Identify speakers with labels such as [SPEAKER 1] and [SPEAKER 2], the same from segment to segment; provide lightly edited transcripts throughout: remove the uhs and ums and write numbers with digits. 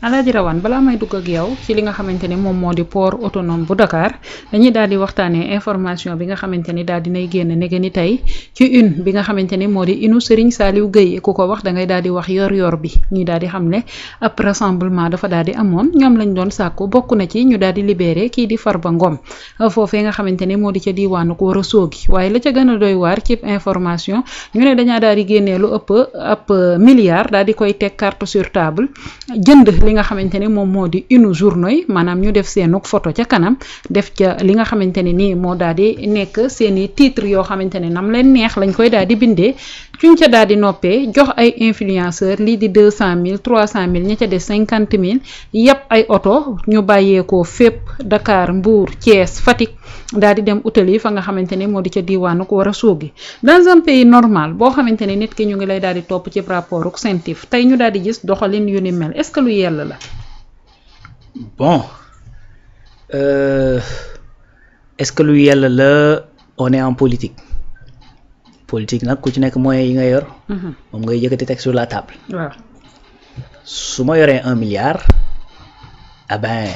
[SPEAKER 1] Alaaji Rawane balaa may dugg ak yow ci li nga xamante ni moom moo di port autonome bu Dakar dañuy daal di waxtaanee information bi nga xamante ni daal dinay génn nege ni tey ci une bi nga xamante ni moo di inu Serigne Saliou Gueye ku ko wax da ngay daal di wax yor-yor bi ñuy daal di xam ne ab rassemblement dafa daal di amoon ñoom lañ doon sàkku bokk na ci ñu daal di libéré kii di Farba Ngom foofee nga xamante ni moo di ca diiwaanu ko war a soogi waaye la ca gën a doy waar ci information ñu ne dañaa daal di génnee lu ëpp ab milliard daal di koy teg carte sur table jënd li nga xamante ni moom moo di une journaux yi maanaam ñu def seenug photo ca kanam def ca li nga xamante ne nii moo daal di nekk seeni titre yoo xamante ne nam leen neex lañ koy daal di bindee cuñ ca daal di noppee jox ay influenceur lii di 200 000 300 000 ña ca des 50 000 yëpp ay oto ñu bàyyeekoo fépp Dakar Mbour Thiès Fatick daal di dem utali fa nga xamante ne moo di ca diiwaanu ko war a soogi dans un pays normal boo xamante ne nit ki ñu ngi lay daal di topp ci rapport ak CENTIF tey ñu daal di gis doxalin yu ni mel est-ce que lu yell la.
[SPEAKER 2] Bon, est-ce que lu yàlla la on est en politique nag ku ci nekk moyens yi nga yor. moom ngay yëkkati teg sur la table.
[SPEAKER 1] waaw
[SPEAKER 2] su ma yoree 1 milliard ah ben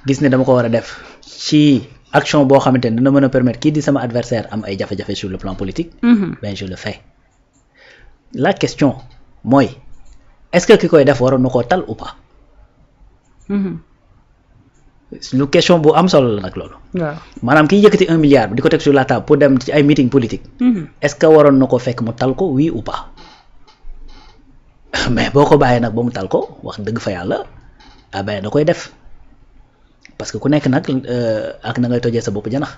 [SPEAKER 2] gis ne dama ko war a def ci action boo xamante ne dina mën a permettre kii di sama adversaire am ay jafe-jafe sur le plan politique. Ben je le fais la question mooy est-ce que ki koy def waroon na koo tal ou pas. lu question bu am solo la nag loolu.
[SPEAKER 1] waaw
[SPEAKER 2] maanaam kiy yëkkati 1 milliard di ko teg sur la table pour dem ci ay meeting politique. est-ce que waroon na ko fekk mu tal ko oui ou pas mais boo ko bàyyee nag ba mu tal ko wax dëgg fa yàlla ah ben da koy def parce que ku nekk nag ak na ngay tojee sa bopp janax.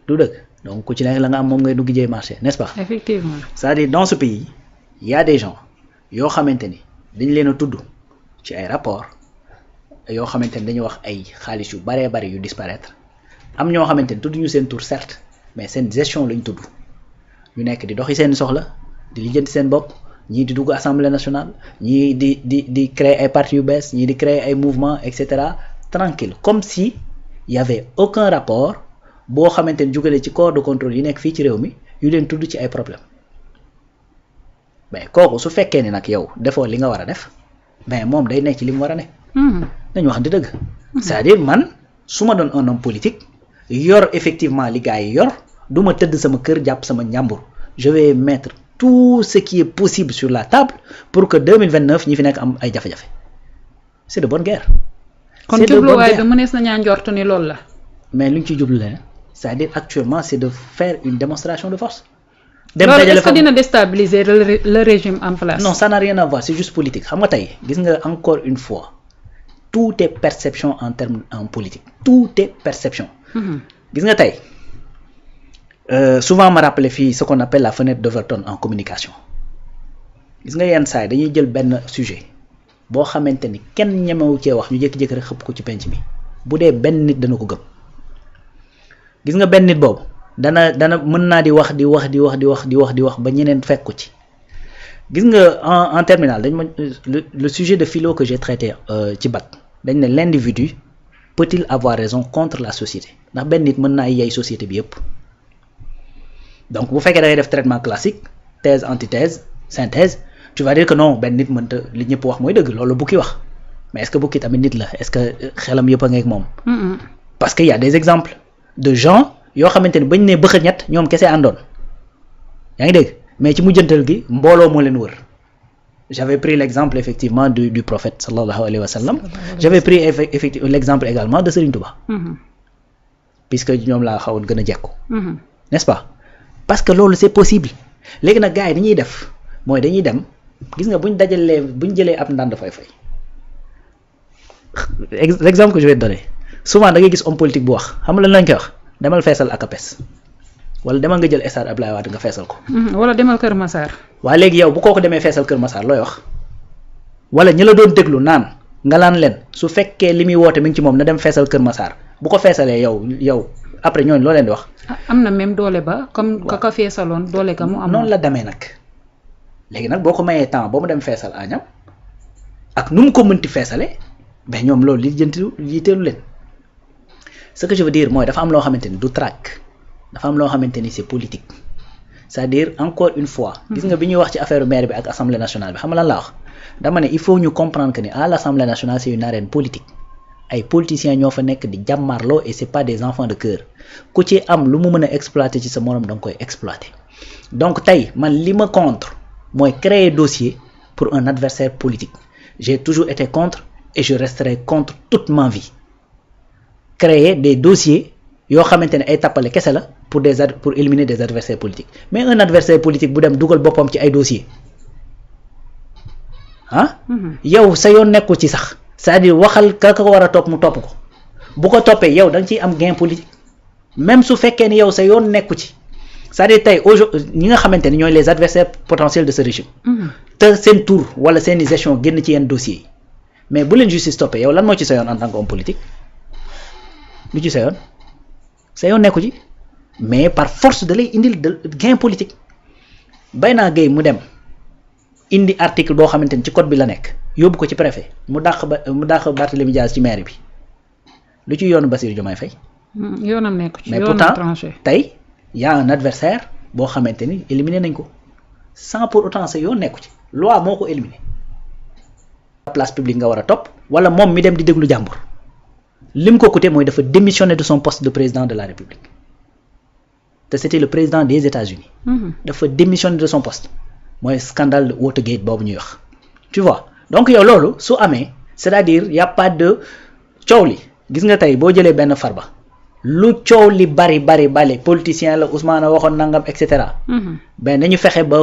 [SPEAKER 2] du dëgg donc ku ci nekk la nga am moom ngay dugg jëy marché n'est-ce pas.
[SPEAKER 1] effectivement
[SPEAKER 2] c'est-à-dire dans ce pays il y a des gens yoo xamante ni dañ leen a tudd ci ay rapport yoo xamante ni dañuy wax ay xaalis yu baree bari yu disparaître am ñoo xamante ni tudd ñu seen tour certes mais seen gestion lañ tudd ñu nekk di doxi seen soxla di lijjanti seen bopp ñii di dugg assemblée nationale ñii di créer ay partis yu bees ñii di créer ay mouvements et cetera tranquille comme si y avait aucun rapport boo xamante ni jógale ci corps de contrôle yi nekk fii ci réew mi yu leen tudd ci ay problème mais kooku su fekkee ni nag yow defoo li nga war a def mais moom day nekk ci li mu war a ne. dañu wax di dëgg. c'est-à-dire man su ma doon un homme politique yor effectivement li gars yi yor du ma tëdd sama kër jàpp sama njàmbur je vais mettre tout ce qui est possible sur la table pour que 2029 ñi fi nekk am ay jafe-jafe c'est de bonne guerre.
[SPEAKER 1] kon jubluwaay bi mënees na ñaa njort ni loolu la.
[SPEAKER 2] mais lu ñu ci jublu leen c'est-à-dire actuellement c'est de faire une démonstration de force.
[SPEAKER 1] loolu est-ce que dina déstabiliser le régime en place.
[SPEAKER 2] non ça n'a rien à voir c'est juste politique xam nga tey gis nga encore une fois tout est perception en termes en politique tout est perception. gis nga tey souvent ma rappelé fii ce qu'on appelle la fenêtre d'Overton en communication gis nga yenn saa yi dañuy jël benn sujet boo xamante ni kenn ñemewu cee wax ñu jékki-jékki rek xëpp ko ci penc mi bu dee benn nit dana ko gëm gis nga benn nit boobu dana mën naa di wax ba ñeneen fekk ko ci gis nga en terminale dañ ma le sujet de philo que j'ai traité ci bac dañ ne l'individu peut-il avoir raison contre la société ndax benn nit mën naa yey société bi yëpp donc bu fekkee da ngay def traitement classique thèse antithèse synthèse tu vas dire que non benn nit mënta li ñëpp wax mooy dëgg loolu bukki wax mais est-ce que bukki tamit nit la est-ce que xelam yëpp a ngeeg moom parce que y a des exemples de gens yoo xamante ni bañ ne bëxët ñett ñoom kese àndoon yaa ngi dégg mais ci mujjantal gi mbooloo moo leen wër j'avais pris l'exemple effectivement du prophète sallallahu alayhi wa sallam j'avais pris effectivement l'exemple également de Serigne Touba puisque ñoom laa xawoon gën a jekku n'est-ce pas parce que loolu c'est possible léegi nag gars yi dañuy def mooy dañuy dem gis nga buñ jëlee ab ndànd fay l'exemple que je vais te donner souvent da ngay gis homme politique bu wax xam nga lan lañ koy wax demal feesal ak APES wala demal nga jël stade Abdoulaye Wade nga feesal ko.
[SPEAKER 1] wala demal Kër Massar.
[SPEAKER 2] waa léegi yow bu kooku demee feesal Kër Massar looy wax wala ñi la doon déglu naan nga laan leen su fekkee li muy woote mi ngi ci moom na dem feesal Kër Massar bu ko feesalee yow après ñooñu loo leen di wax.
[SPEAKER 1] am na même doole ba comme ka feesaloon doole ka mu am.
[SPEAKER 2] noonu la demee nag léegi nag boo ko mayee temps ba mu dem feesal añam ak nu mu ko mënti feesalee mais ñoom loolu li teelu leen ce que je veux dire mooy dafa am loo xamante ni du trac dafa am loo xamante ni c'est politique c'est-à-dire encore une fois. gis nga bi ñuy wax ci affaire maire bi ak assemblée nationale bi xam nga lan laa wax dama ne il faut ñu comprendre que ni à l'assemblée nationale c'est une arène politique ay politiciens ñoo fa nekk di jàmmarloo et c'est pas des enfants de cœur ku ci am lu mu mën a exploiter ci sa morom da nga koy exploiter donc tey man li ma contre mooy créer dossier pour un adversaire politique j'ai toujours été contre et je resterai contre toute ma vie créer des dossiers yoo xamante ne ay tappale kese la pour éliminer des adversaires politiques mais un adversaire politique bu dem dugal boppam ci ay dossiers yow sa yoon nekkul ci sax c'est-à-dire waxal ka ko war a topp mu topp ko bu ko toppee yow da nga ciy am gain politique même su fekkee ni yow sa yoon nekku ci c'est-à-dire tey aujourd'hui ñi nga xamante ni ñooy les adversaires potentiels de ce régime te seen tour wala seen i gestion génn ci yenn dossiers yi mais bu leen justice toppee yow lan moo ci sa yoon en tant qu'homme politique lu ci sa yoon nekku ci mais par force da lay indil de gain politique Bayna Gueye mu dem indi article boo xamante ni ci code bi la nekk yóbbu ko ci préfet mu dàq Barthélémy Dias ci maire bi lu ci yoonu Bassirou Diomaye Faye
[SPEAKER 1] yoonam nekku ci
[SPEAKER 2] mais pourtant tey y a un adversaire boo xamante ni éliminé nañ ko sans pour autant sa yoon nekku ci loi moo ko éliminé place publique nga war a topp wala moom mi dem di déglu jàmbur lim ko coûté mooy dafa démissionner de son poste de président de la République te c'était le président des États-Unis dafa démissionner de son poste mooy scandale de Watergate boobu ñuy wax tu vois donc yow loolu su amee c'est-à-dire y a pas de coow li gis nga tey boo jëlee benn Farba lu coow li bari politicien la Ousmane a waxoon nangam et cetera ben nañu fexe ba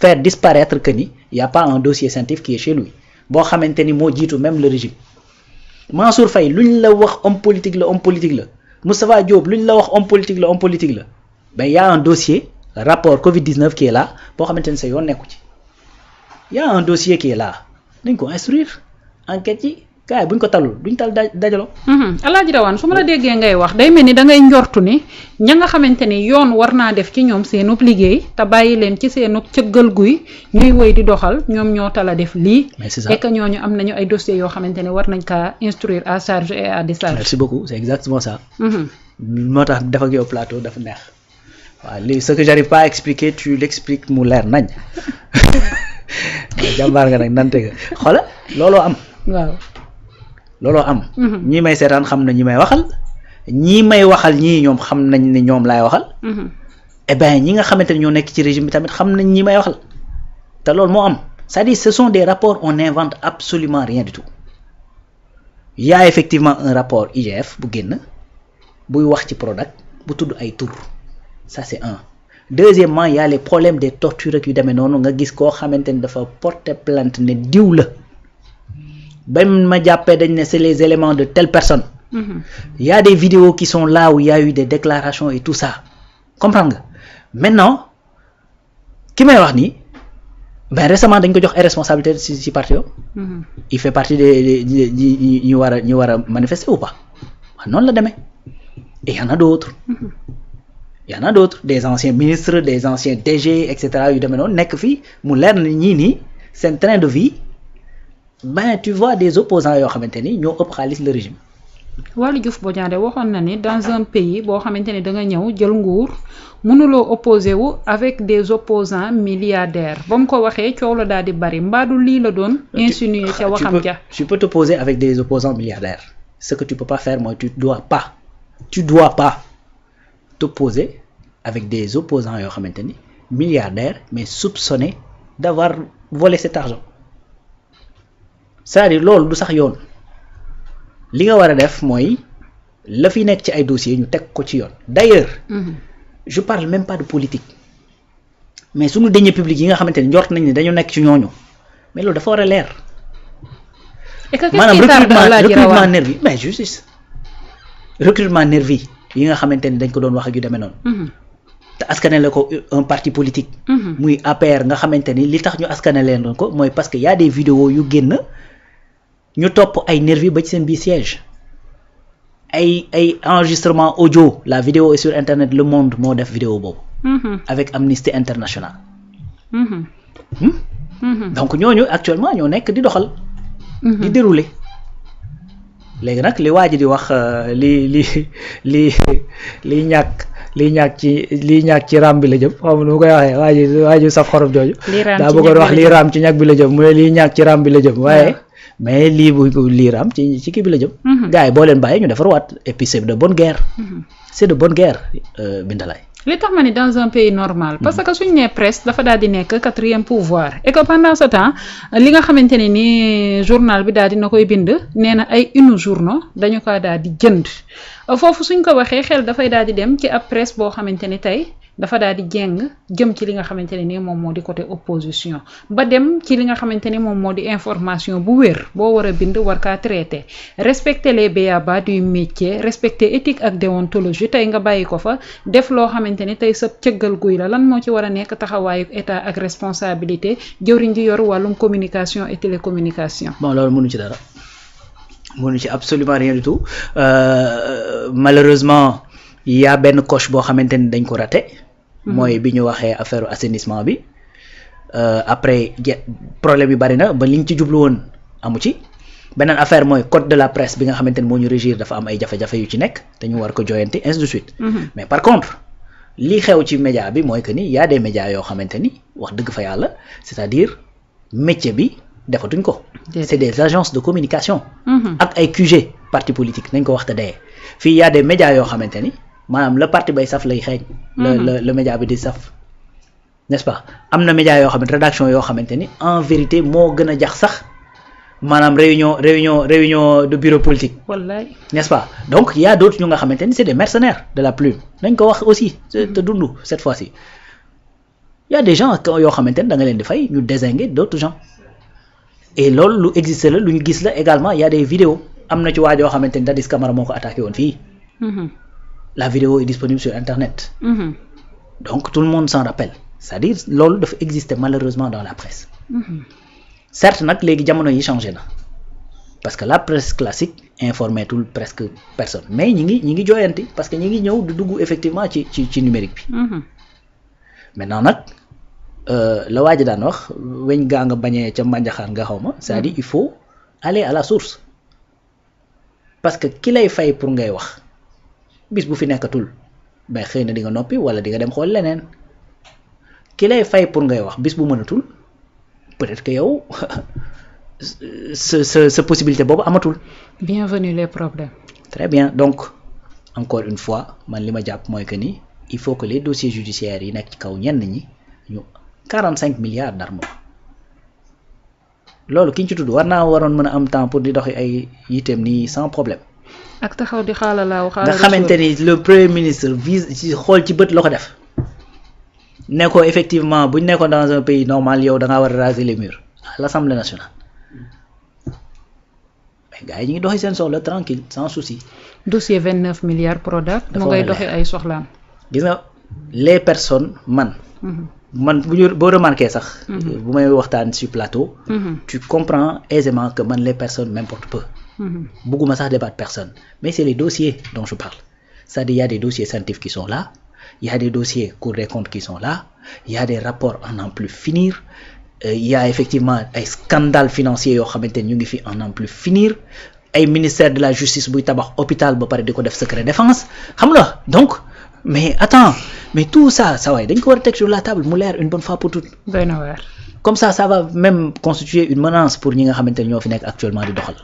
[SPEAKER 2] faire disparaître que ni y a pas un dossier scientifique qui est chez lui boo xamante ni moo jiitu même le régime Mansour Faye luñ la wax homme politique la Moustapha Diop luñ la wax homme politique la ben y a un dossier rapport Covid-19 qui est là boo xamante ni sa yoon nekku ci y a un dossier qui est là dañ ko instruire enquête yi gars yi buñ ko talul duñ tal dajaloo.
[SPEAKER 1] Alaaji Rawane su ma la déggee ngay wax day mel ni da ngay njortu ni ña nga xamante ni yoon war naa def ci ñoom seenub liggéey te bàyyi leen ci seenub cëggal guy ñuy woy di doxal ñoom ñoo tala def lii.
[SPEAKER 2] mais c'est ça
[SPEAKER 1] et que ñooñu am nañu ay dossiers yoo xamante ni war nañ kaa instruire à charge et à décharge.
[SPEAKER 2] merci beaucoup c'est exactement ça. moo tax def ak yow plateau dafa neex waaw lii ce que j'arrive pas à expliquer tu l'expliques mu leer nañ jàmbaar nga nag nante nga xoola looloo am.
[SPEAKER 1] waaw.
[SPEAKER 2] looloo am. ñii may seetaan xam na ñi may waxal ñii may waxal ñii ñoom xam nañ ni ñoom laay waxal. et ben ñi nga xamante ne ñoo nekk ci régime bi tamit xam nañ ñi may waxal te loolu moo am c'est-à-dire ce sont des rapports on n'invente absolument rien du tout il y a effectivement un rapport IGF bu génn buy wax ci Prodac bu tudd ay tur ça c'est un. Deuxièmement il y a les problèmes des tortures yu demee noonu nga gis koo xamante ni dafa porter plainte ne diw la. ba ma jàppee dañ ne c'est les éléments de telle personne. Il y a des vidéos qui sont là où il y a eu des déclarations et tout ça comprendre nga maintenant ki may wax nii ben récemment dañ ko jox ay responsabilités ci parti yo il fait partie des ñu war a manifester ou pas waaw noonu la demee et y en a d'autres des anciens ministres des anciens DG et cetera yu demee noonu nekk fii mu leer na ñii nii seen train de vie ben tu vois des opposants yoo xamante ni ñoo ëpp xaalis le régime.
[SPEAKER 1] Waly Diouf Bodiang waxoon na ni dans un pays boo xamante ni da nga ñëw jël nguur mënuloo opposé wu avec des opposants milliardaires ba mu ko waxee coow la daal di bari mbaadu lii la doon insinuer ca waxam ja.
[SPEAKER 2] Tu peux t'opposer avec des opposants milliardaires ce que tu peux pas faire mooy tu dois pas t'opposer avec des opposants yoo xamante ni milliardaires mais soupçonnés d'avoir volé cet argent. c'est-à-dire loolu du sax yoon li nga war a def mooy la fi nekk ci ay dossiers ñu teg ko ci yoon d'ailleurs je parle même pas de politique mais suñu deniers publics yi nga xamante ni njort nañ ne dañu nekk ci ñooñu mais loolu dafa war a leer maanaam recrutement nervi mais justice recrutement nervi yi nga xamante ni dañ ko doon wax ak yu demee noonu te askanale ko un parti politique muy APR nga xamante ni li tax ñu askanale leen ko mooy parce que y a des vidéos yu génn ñu topp ay nervi ba ci seen biir siège ay enregistrement audio la vidéo est sur internet Le Monde moo def vidéo boobu avec Amnesty International donc ñooñu actuellement ñoo nekk di doxal di dérouler léegi nag li waa ji di wax li lii ñàkk ci raam bi la jëm xaw ma nu ma koy waxee waa ji saf xorom jooju daa bëggoon wax lii raam ci ñag bi la jëm mu ne lii ñàkk ci raam bi la jëm waaye mais lii raam ci kii bi la jëm gars yi boo leen bàyyi ñu defarwaat et puis c'est de bonne guerre c'est de bonne guerre Bindalaay
[SPEAKER 1] li tax ma ni dans un pays normal parce que suñu nee presse dafa daal di nekk 4e pouvoir et que pendant ce temps li nga xamante ne ni journal bi daal dina koy bind nee na ay une journaux dañu ko daal di jënd foofu suñ ko waxee xel dafay daal di dem ci ab presse boo xamante ni tey dafa daal di jeng jëm ci li nga xamante ne ni moom moo di côté opposition ba dem ci li nga xamante ni moom moo di information bu wér boo war a bind war kaa traité respecter les b.a.-ba du métier respecter éthique ak déontologie tey nga bàyyi ko fa def loo xamante ni tey sa cëggal guy la lan moo ci war a nekk taxawaayu état ak responsabilité jëwriñ ji yor wàllum communication et télécommunication.
[SPEAKER 2] bon loolu mënu ci dara mënu ci absolument rien du tout malheureusement il y a benn coche boo xamante ni dañ ko raté. mooy bi ñu waxee affaire assainissement bi après problème yi bari na ba liñ ci jublu woon amu ci beneen affaire mooy code de la presse bi nga xamante ni moo ñu régir dafa am ay jafe-jafe yu ci nekk te ñu war ko joyanti ainsi de suite mais par contre li xew ci média bi mooy que ni y a des médias yoo xamante ni wax dëgg fa yàlla c'est-à-dire métier bi defatuñ ko c'est des agences de communication ak ay QG parti politique nañ ko wax te dayee fii y a des médias yoo xamante ni maanaam le parti bay saf lay xeeñ le média bi di saf n'est-ce pas am na média yoo xamante rédaction yoo xamante ni en vérité moo gën a jax sax maanaam réunion de bureau politique
[SPEAKER 1] wallaay
[SPEAKER 2] n'est-ce pas donc il y a d'autres ñu nga xamante ni c'est des mercenaires de la plume nañ ko wax aussi te dund cette fois-ci il y a des gens yoo xamante ni da nga leen di fay ñu dézinguer d'autres gens et loolu lu existe la lu ñu gis la également il y a des vidéos am na ci waa joo xamante ni Dadis Camara moo ko attaqué woon fii la vidéo est disponible sur internet donc tout le monde s'en rappelle c'est-à-dire loolu dafa exister malheureusement dans la presse certes nag léegi jamono yi changé na parce que la presse classique informeetul presque personne mais ñi ngi jooyanti parce que ñi ngi ñëw di dugg effectivement ci numérique bi maintenant nag la waa ji daan wax weñ gaa nga bañee ca mbànjaxaan nga xaw ma c'est-à-dire il faut aller à la source parce que ki lay fay pour ngay wax bis bu fi nekkatul mais xëy na di nga noppi wala di nga dem xool leneen ki lay fay pour ngay wax bis bu mënatul peut-être que yow sa possibilité boobu amatul.
[SPEAKER 1] bienvenue les problèmes.
[SPEAKER 2] très bien donc encore une fois man li ma jàpp mooy que ni il faut que les dossiers judiciaires yi nekk ci kaw ñenn ñi ñu 45 milliards d'armes loolu ki ñu ci tudd waroon mën a am temps pour di doxi ay yiteem nii sans problème.
[SPEAKER 1] ak taxaw di xaalalaaw
[SPEAKER 2] nga xamante ni le premier ministre vise ci xool ci bët la ko def ne ko effectivement buñ nekkoon dans un pays normal yow da ngaa war a raser les murs à l'Assemblée nationale mais gars yi ñu ngi doxi seen soxla tranquille sans souci.
[SPEAKER 1] dossier 29 milliards Prodac mu ngay doxi ay soxlaam.
[SPEAKER 2] gis nga les personnes man boo remarqué sax. bu may waxtaan sur plateau. tu comprends aisément que man les personnes m'importent peu. Beaucoup ça débat de personne, mais c'est les dossiers dont je parle. C'est-à-dire il y a des dossiers scientifiques qui sont là, il y a des dossiers Cour des comptes qui sont là, il y a des rapports à n'en plus finir, il y a effectivement des scandales financiers yoo xamante ni ñu ngi fi à n'en plus finir, ay ministère de la justice buy tabax hôpital ba pare di ko def secret défense xam nga donc mais attends mais tout ça waay dañ ko war a teg sur la table mu leer une bonne fois pour toutes.
[SPEAKER 1] doy na waar.
[SPEAKER 2] comme ça va même constituer une menace pour ñi nga xamante ni ñoo fi nekk actuellement di doxal.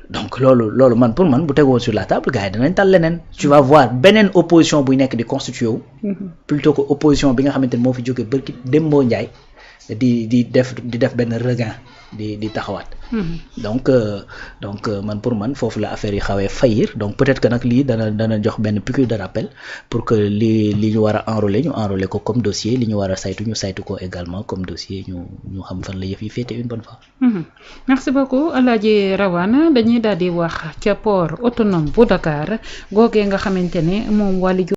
[SPEAKER 2] donc loolu man pour man bu tegoon sur la table gars yi danañ tal leneen tu vas voir beneen opposition buy nekk di constituer wu plutôt que opposition bi nga xamante ni moo fi jóge bërki Dembo Ndiaye di def benn regain di taxawaat donc man pour man foofu la affaire yi xawee faillir donc peut-être que nag lii dana jox benn piqûre de rappel pour que li ñu war a enrôler ko comme dossier li ñu war a saytu ñu saytu ko également comme dossier ñu xam fan la yëf yi féete une bonne fois.
[SPEAKER 1] merci beaucoup Alaaji Rawane dañuy daal di wax ca port autonome bu Dakar googee nga xamante ne moom wàllu